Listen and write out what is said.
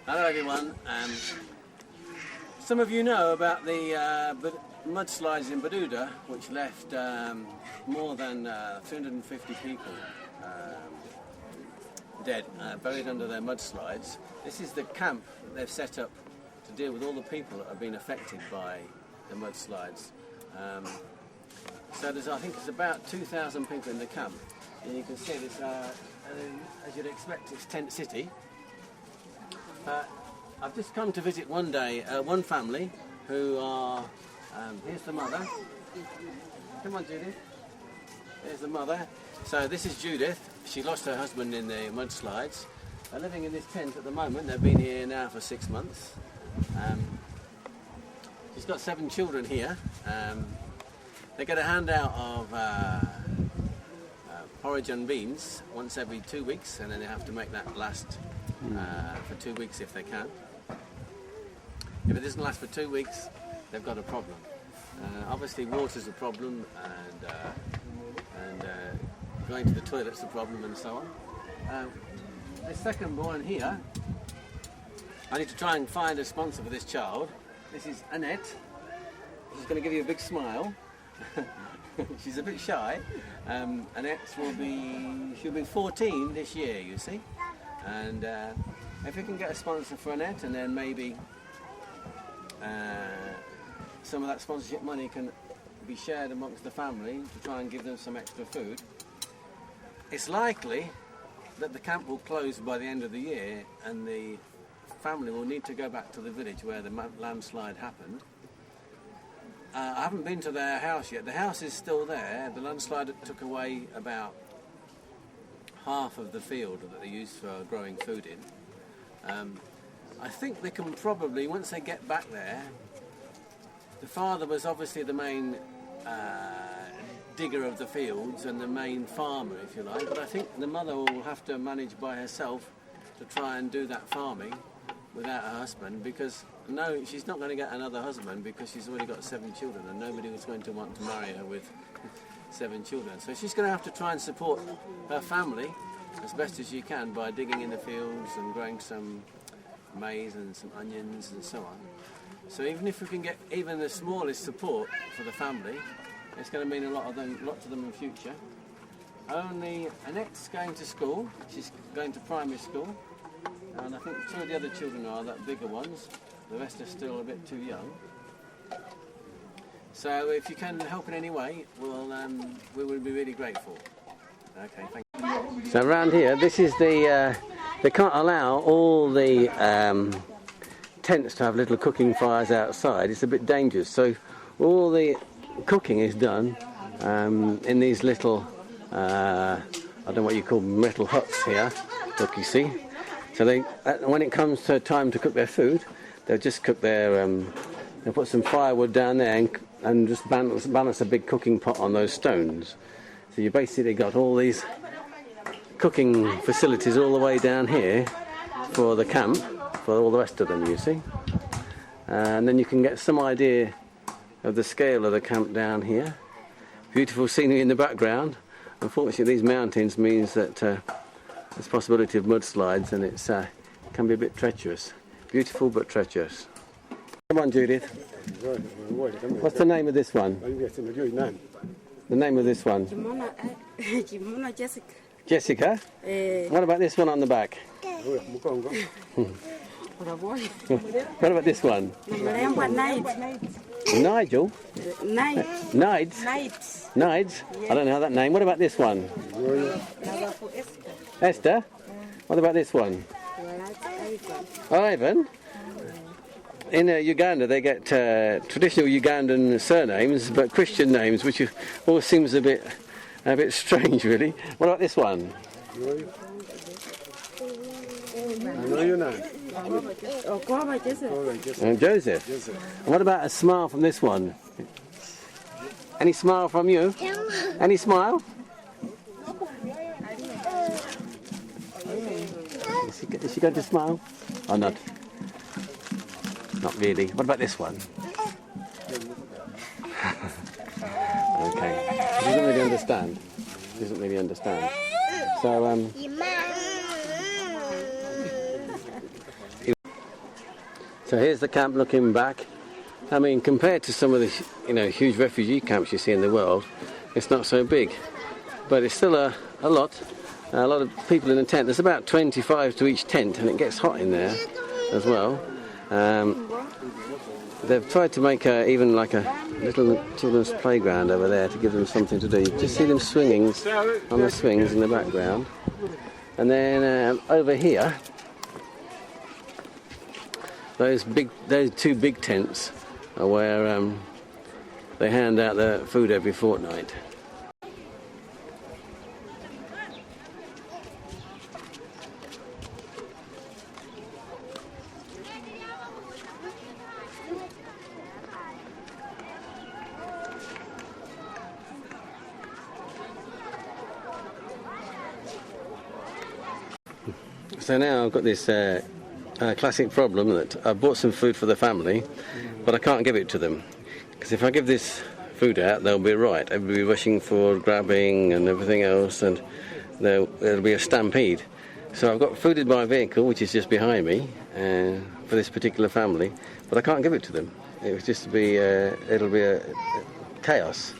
Hello everyone. Some of you know about the mudslides in Bududa, which left more than 350 people dead, buried under their mudslides. This is the camp that they've set up to deal with all the people that have been affected by the mudslides. So there's, I think it's about 2,000 people in the camp, and you can see this, as you'd expect, it's tent city. I've just come to visit one family who are, here's the mother. Come on, Judith. There's the mother. So this is Judith. She lost her husband in the mudslides. They're living in this tent at the moment. They've been here now for 6 months. She's got 7 children here. They get a handout of porridge and beans once every 2 weeks, and then they have to make that last for 2 weeks if they can. If it doesn't last for 2 weeks, they've got a problem. Obviously water's a problem, and going to the toilet's a problem, and so on. The second born here, I need to try and find a sponsor for this child. This is Annette. She's going to give you a big smile. She's a bit shy. Annette she'll be 14 this year, you see. And if we can get a sponsor for Annette, and then maybe some of that sponsorship money can be shared amongst the family to try and give them some extra food. It's likely that the camp will close by the end of the year, and the family will need to go back to the village where the landslide happened. I haven't been to their house yet. The house is still there. The landslide took away about half of the field that they used for growing food in. I think they can probably, once they get back there, the father was obviously the main digger of the fields and the main farmer, if you like, but I think the mother will have to manage by herself to try and do that farming without her husband, because no, she's not going to get another husband because she's already got 7 children, and nobody was going to want to marry her with 7 children. So she's going to have to try and support her family as best as she can by digging in the fields and growing some maize and some onions and so on. So even if we can get even the smallest support for the family, it's going to mean a lot to them in the future. Only Annette's going to school. She's going to primary school, and I think 2 of the other children are the bigger ones. The rest are still a bit too young. So if you can help in any way, we will be really grateful. Okay, thank you. So around here, this is the, they can't allow all the tents to have little cooking fires outside. It's a bit dangerous. So all the cooking is done in these little, I don't know what you call metal huts here, look, you see. So when it comes to time to cook their food, they'll just cook their, they'll put some firewood down there and just balance a big cooking pot on those stones. So you basically got all these cooking facilities all the way down here for the camp, for all the rest of them, you see. And then you can get some idea of the scale of the camp down here. Beautiful scenery in the background. Unfortunately, these mountains means that there's possibility of mudslides, and it can be a bit treacherous. Beautiful but treacherous. Come on, Judith. What's the name of this one? The name of this one? Jessica. Jessica? What about this one on the back? What about this one? Nigel? Nides? Nides? I don't know that name. What about this one? Esther? What about this one? Ivan? In Uganda they get traditional Ugandan surnames, but Christian names, which always seems a bit strange, really. What about this one? Joseph. And what about a smile from this one? Any smile from you? Any smile? Is she going to smile or not? Not really. What about this one? Okay. She doesn't really understand. She doesn't really understand. So, So here's the camp looking back. I mean, compared to some of the huge refugee camps you see in the world, it's not so big, but it's still a lot of people in a tent. There's about 25 to each tent, and it gets hot in there as well. They've tried to make even like a little children's playground over there to give them something to do. You just see them swinging on the swings in the background. And then over here, those two big tents are where they hand out the food every fortnight. So now I've got this classic problem that I bought some food for the family, but I can't give it to them. Because if I give this food out, they'll be right. Everybody rushing for grabbing and everything else, and there'll be a stampede. So I've got food in my vehicle, which is just behind me, for this particular family, but I can't give it to them. It was just it'll be a chaos.